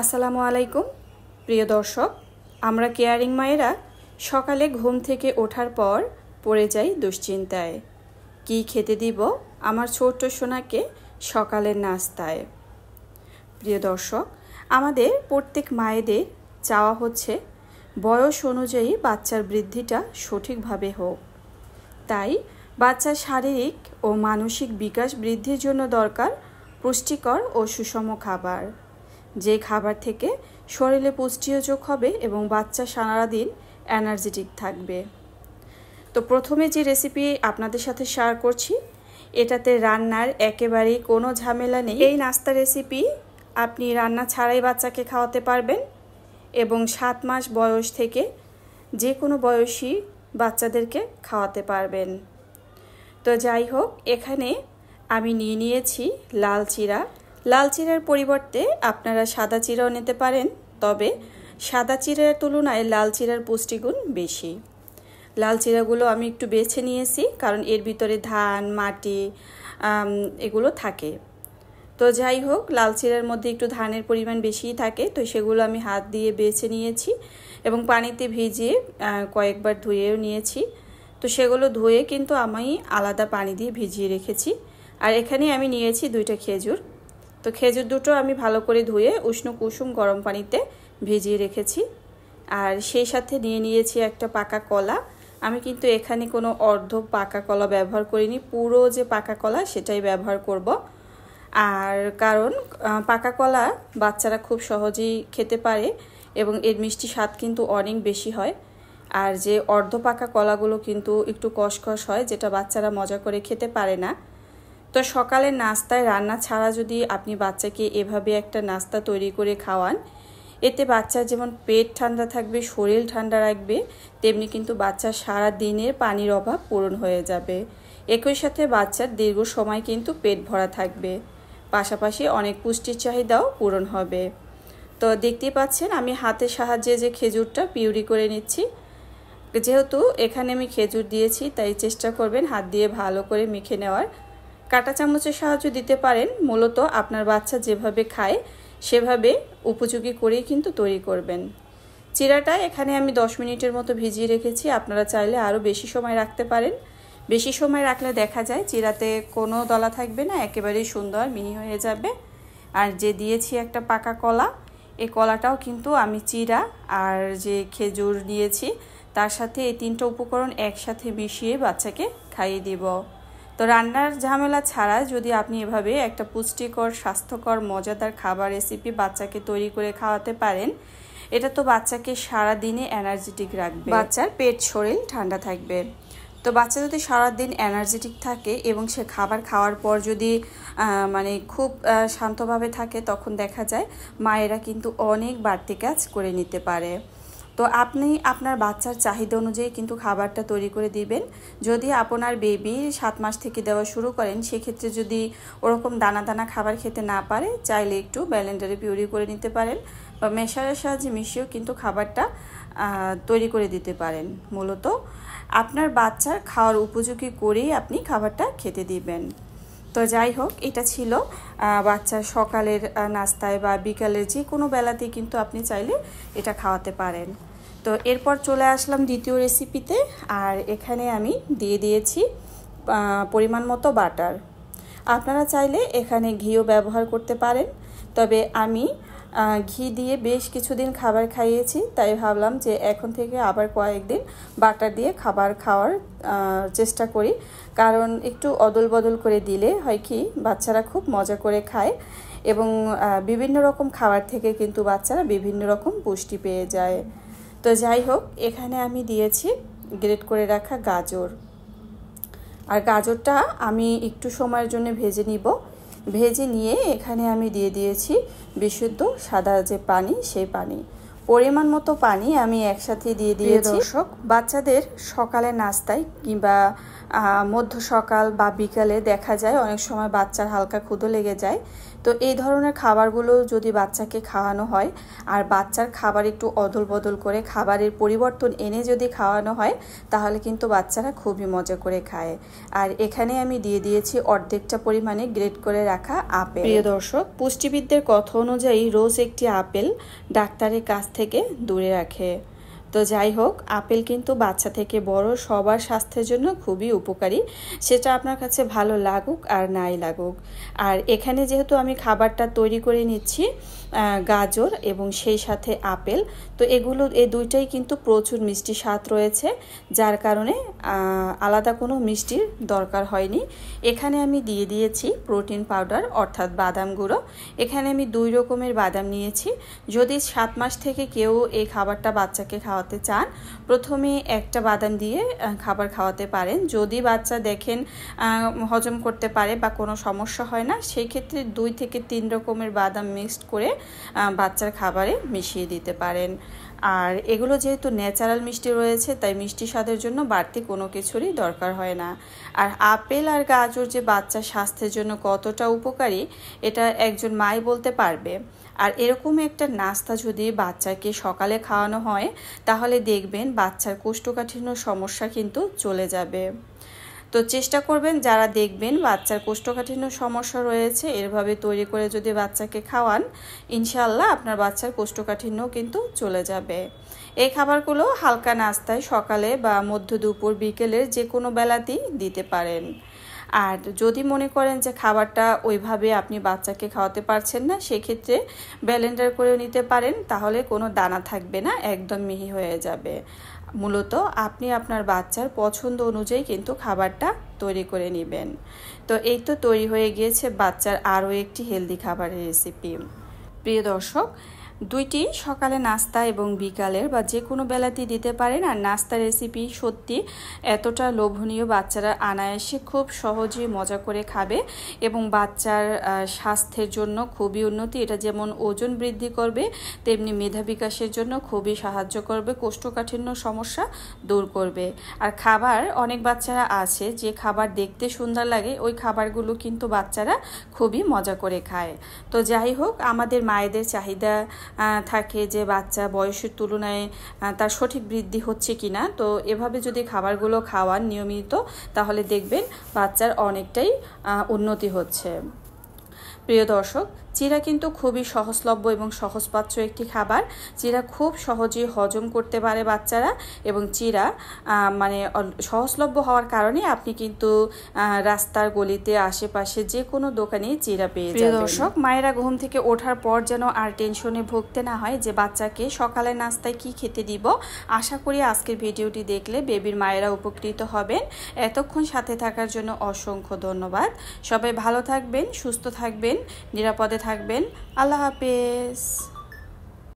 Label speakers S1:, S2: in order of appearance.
S1: আসসালামু আলাইকুম প্রিয় দর্শক, আমরা কেয়ারিং মায়েরা সকালে ঘুম থেকে ওঠার পর পড়ে যাই দুশ্চিন্তায়। কি খেতে দিব আমার ছোট্ট সোনাকে সকালের নাস্তায়। প্রিয় দর্শক, আমাদের প্রত্যেক মায়েদের চাওয়া হচ্ছে বয়স অনুযায়ী বাচ্চার বৃদ্ধিটা সঠিকভাবে হোক। তাই বাচ্চার শারীরিক ও মানসিক বিকাশ বৃদ্ধির জন্য দরকার পুষ্টিকর ও সুষম খাবার, যে খাবার থেকে শরীরে পুষ্টিও যোগ হবে এবং বাচ্চা সারাদিন এনার্জেটিক থাকবে। তো প্রথমে যে রেসিপি আপনাদের সাথে শেয়ার করছি, এটাতে রান্নার একেবারেই কোনো ঝামেলা নেই। এই নাস্তা রেসিপি আপনি রান্না ছাড়াই বাচ্চাকে খাওয়াতে পারবেন এবং 7 মাস বয়স থেকে যে কোনো বয়সী বাচ্চাদেরকে খাওয়াতে পারবেন। তো যাই হোক, এখানে আমি নিয়েছি লাল চিরা। লাল চিরার পরিবর্তে আপনারা সাদা চিরাও নিতে পারেন, তবে সাদা চিরার তুলনায় লাল চিরার পুষ্টিগুণ বেশি। লাল চিরাগুলো আমি একটু বেছে নিয়েছি, কারণ এর ভিতরে ধান, মাটি এগুলো থাকে। তো যাই হোক, লাল চিরার মধ্যে একটু ধানের পরিমাণ বেশিই থাকে, তো সেগুলো আমি হাত দিয়ে বেছে নিয়েছি এবং পানিতে ভিজিয়ে কয়েকবার ধুয়েও নিয়েছি। তো সেগুলো ধুয়ে কিন্তু আমি আলাদা পানি দিয়ে ভিজিয়ে রেখেছি। আর এখানে আমি নিয়েছি 2টা খেজুর। তো খেজুর দুটো আমি ভালো করে ধুয়ে উষ্ণ কুসুম গরম পানিতে ভিজিয়ে রেখেছি। আর সেই সাথে নিয়েছি একটা পাকা কলা। আমি কিন্তু এখানে কোনো অর্ধ পাকা কলা ব্যবহার করিনি, পুরো যে পাকা কলা সেটাই ব্যবহার করব। আর কারণ পাকা কলা বাচ্চারা খুব সহজেই খেতে পারে এবং এর মিষ্টি স্বাদ কিন্তু অনেক বেশি হয়। আর যে অর্ধ পাকা কলাগুলো কিন্তু একটু কষকষ হয়, যেটা বাচ্চারা মজা করে খেতে পারে না। তো সকালের নাস্তায় রান্না ছাড়া যদি আপনি বাচ্চাকে এভাবে একটা নাস্তা তৈরি করে খাওয়ান, এতে বাচ্চার যেমন পেট ঠান্ডা থাকবে, শরীর ঠান্ডা রাখবে, তেমনি কিন্তু বাচ্চার সারা দিনের পানির অভাব পূরণ হয়ে যাবে। একই সাথে বাচ্চার দীর্ঘ সময় কিন্তু পেট ভরা থাকবে, পাশাপাশি অনেক পুষ্টির চাহিদাও পূরণ হবে। তো দেখতেই পাচ্ছেন আমি হাতের সাহায্যে যে খেজুরটা পিউরি করে নিচ্ছি। যেহেতু এখানে আমি খেজুর দিয়েছি, তাই চেষ্টা করবেন হাত দিয়ে ভালো করে মেখে নেওয়ার। কাঁটা চামচের সাহায্য দিতে পারেন, মূলত আপনার বাচ্চা যেভাবে খায় সেভাবে উপযোগী করেই কিন্তু তৈরি করবেন। চিরাটা এখানে আমি 10 মিনিটের মতো ভিজিয়ে রেখেছি, আপনারা চাইলে আরও বেশি সময় রাখতে পারেন। বেশি সময় রাখলে দেখা যায় চিরাতে কোনো দলা থাকবে না, একেবারেই সুন্দর মিহি হয়ে যাবে। আর যে দিয়েছি একটা পাকা কলা, এই কলাটাও কিন্তু আমি চিরা আর যে খেজুর নিয়েছি তার সাথে এই 3টা উপকরণ একসাথে মিশিয়ে বাচ্চাকে খাইয়ে দিব। তো রান্নার ঝামেলা ছাড়া যদি আপনি এভাবে একটা পুষ্টিকর, স্বাস্থ্যকর, মজাদার খাবার রেসিপি বাচ্চাকে তৈরি করে খাওয়াতে পারেন, এটা তো বাচ্চাকে সারা দিনে এনার্জেটিক রাখবে, বাচ্চার পেট শরীর ঠান্ডা থাকবে। তো বাচ্চা যদি সারাদিন এনার্জেটিক থাকে এবং সে খাবার খাওয়ার পর যদি খুব শান্তভাবে থাকে, তখন দেখা যায় মায়েরা কিন্তু অনেক বাড়তি কাজ করে নিতে পারে। তো আপনি আপনার বাচ্চার চাহিদা অনুযায়ী কিন্তু খাবারটা তৈরি করে দিবেন। যদি আপনার বেবি 7 মাস থেকে দেওয়া শুরু করেন, সেক্ষেত্রে যদি ওরকম দানা দানা খাবার খেতে না পারে, চাইলে একটু ব্লেন্ডারে পিউরি করে নিতে পারেন বা মেশারের সাহায্যে মিশিয়েও কিন্তু খাবারটা তৈরি করে দিতে পারেন। মূলত আপনার বাচ্চার খাওয়ার উপযোগী করেই আপনি খাবারটা খেতে দিবেন। তো যাই হোক, এটা ছিল বাচ্চার সকালের নাস্তায় বা বিকালের যে কোনো বেলাতেই কিন্তু আপনি চাইলে এটা খাওয়াতে পারেন। তো এরপর চলে আসলাম দ্বিতীয় রেসিপিতে। আর এখানে আমি দিয়ে দিয়েছি পরিমাণ মতো বাটার। আপনারা চাইলে এখানে ঘিও ব্যবহার করতে পারেন, তবে আমি ঘি দিয়ে বেশ কিছুদিন খাবার খাইয়েছি, তাই ভাবলাম যে এখন থেকে আবার কয়েকদিন বাটার দিয়ে খাবার খাওয়ার চেষ্টা করি। কারণ একটু অদল বদল করে দিলে হয় কি, বাচ্চারা খুব মজা করে খায় এবং বিভিন্ন রকম খাবার থেকে কিন্তু বাচ্চারা বিভিন্ন রকম পুষ্টি পেয়ে যায়। তো যাই হোক, এখানে আমি দিয়েছি গ্রেট করে রাখা গাজর। আর গাজরটা আমি একটু সময়ের জন্য ভেজে নিব। ভেজে নিয়ে এখানে আমি দিয়ে দিয়েছি বিশুদ্ধ সাদা যে পানি, সেই পানি, পরিমাণ মতো পানি আমি একসাথে দিয়ে দিয়েছি। দর্শক, বাচ্চাদের সকালের নাস্তায় কিংবা মধ্য সকাল বা বিকালে দেখা যায় অনেক সময় বাচ্চার হালকা ক্ষুধা লেগে যায়। তো এই ধরনের খাবারগুলো যদি বাচ্চাকে খাওয়ানো হয় আর বাচ্চার খাবার একটু অদল বদল করে খাবারের পরিবর্তন এনে যদি খাওয়ানো হয় তাহলে কিন্তু বাচ্চারা খুবই মজা করে খায়। আর এখানে আমি দিয়ে দিয়েছি অর্ধেকটা পরিমাণে গ্রেট করে রাখা আপেল। প্রিয় দর্শক, পুষ্টিবিদদের কথা অনুযায়ী রোজ একটি আপেল ডাক্তারের কাছ থেকে দূরে রাখে। তো যাই হোক, আপেল কিন্তু বাচ্চা থেকে বড় সবার স্বাস্থ্যের জন্য খুবই উপকারী, সেটা আপনার কাছে ভালো লাগুক আর নাই লাগুক। আর এখানে যেহেতু আমি খাবারটা তৈরি করে নিচ্ছি গাজর এবং সেই সাথে আপেল, তো এই দুইটাই কিন্তু প্রচুর মিষ্টি স্বাদ রয়েছে, যার কারণে আলাদা কোনো মিষ্টির দরকার হয়নি। এখানে আমি দিয়ে দিয়েছি প্রোটিন পাউডার অর্থাৎ বাদাম গুঁড়ো। এখানে আমি 2 রকমের বাদাম নিয়েছি। যদি 7 মাস থেকে কেউ এই খাবারটা বাচ্চাকে খাওয়াতে চান, প্রথমে একটা বাদাম দিয়ে খাবার খাওয়াতে পারেন। যদি বাচ্চা দেখেন হজম করতে পারে বা কোনো সমস্যা হয় না, সেই ক্ষেত্রে 2 থেকে 3 রকমের বাদাম মিক্সড করে বাচ্চার খাবারে মিশিয়ে দিতে পারেন। আর এগুলো যেহেতু ন্যাচারাল মিষ্টি রয়েছে, তাই মিষ্টি স্বাদের জন্য বাড়তি কোনো কিছুরই দরকার হয় না। আর আপেল আর গাজর যে বাচ্চার স্বাস্থ্যের জন্য কতটা উপকারী, এটা একজন মাই বলতে পারবে। আর এরকম একটা নাস্তা যদি বাচ্চাকে সকালে খাওয়ানো হয়, তাহলে দেখবেন বাচ্চার কোষ্ঠকাঠিন্য সমস্যা কিন্তু চলে যাবে। তো চেষ্টা করবেন যারা দেখবেন বাচ্চার কোষ্ঠকাঠিন্য সমস্যা রয়েছে, এভাবে তৈরি করে যদি বাচ্চাকে খাওয়ান, ইনশাআল্লাহ আপনার বাচ্চার কোষ্ঠকাঠিন্য কিন্তু চলে যাবে। এই খাবারগুলো হালকা নাস্তায় সকালে বা মধ্য দুপুর বিকেলের যে কোনো বেলাতেই দিতে পারেন। আর যদি মনে করেন যে খাবারটা ওইভাবে আপনি বাচ্চাকে খাওয়াতে পারছেন না, সেক্ষেত্রে ব্লেন্ডার করেও নিতে পারেন, তাহলে কোনো দানা থাকবে না, একদম মিহি হয়ে যাবে। মূলত আপনি আপনার বাচ্চার পছন্দ অনুযায়ী কিন্তু খাবারটা তৈরি করে নেবেন। তো এই তো তৈরি হয়ে গিয়েছে বাচ্চার আরও একটি হেলদি খাবারের রেসিপি। প্রিয় দর্শক, দুইটি সকালে নাস্তা এবং বিকালের বা যে কোনো বেলাতেই দিতে পারেন। আর নাস্তা রেসিপি সত্যি এতটা লোভনীয়, বাচ্চারা অনায়াসে খুব সহজেই মজা করে খাবে এবং বাচ্চার স্বাস্থ্যের জন্য খুবই উন্নতি। এটা যেমন ওজন বৃদ্ধি করবে, তেমনি মেধা বিকাশের জন্য খুবই সাহায্য করবে, কোষ্ঠকাঠিন্য সমস্যা দূর করবে। আর খাবার অনেক বাচ্চারা আছে যে খাবার দেখতে সুন্দর লাগে, ওই খাবারগুলো কিন্তু বাচ্চারা খুবই মজা করে খায়। তো যাই হোক, আমাদের মায়েদের চাহিদা থাকে যে বাচ্চা বয়সের তুলনায় তার সঠিক বৃদ্ধি হচ্ছে কিনা। তো এভাবে যদি খাবারগুলো খাওয়ান নিয়মিত, তাহলে দেখবেন বাচ্চার অনেকটাই উন্নতি হচ্ছে। প্রিয় দর্শক, চিড়া কিন্তু খুবই সহজলভ্য এবং সহজপাচ্য একটি খাবার। চিড়া খুব সহজেই হজম করতে পারে বাচ্চারা, এবং চিড়া সহজলভ্য হওয়ার কারণে আপনি কিন্তু রাস্তার গলিতে আশেপাশে যে কোনো দোকানে চিড়া পেয়ে যাবেন। প্রিয় দর্শক, মায়েরা ঘুম থেকে ওঠার পর যেন আর টেনশনে ভুগতে না হয় যে বাচ্চাকে সকালে নাস্তায় কি খেতে দিব। আশা করি আজকের ভিডিওটি দেখলে বেবির মায়েরা উপকৃত হবেন। এতক্ষণ সাথে থাকার জন্য অসংখ্য ধন্যবাদ। সবাই ভালো থাকবেন, সুস্থ থাকবেন, নিরাপদে থাকবেন। আল্লাহ হাফেজ।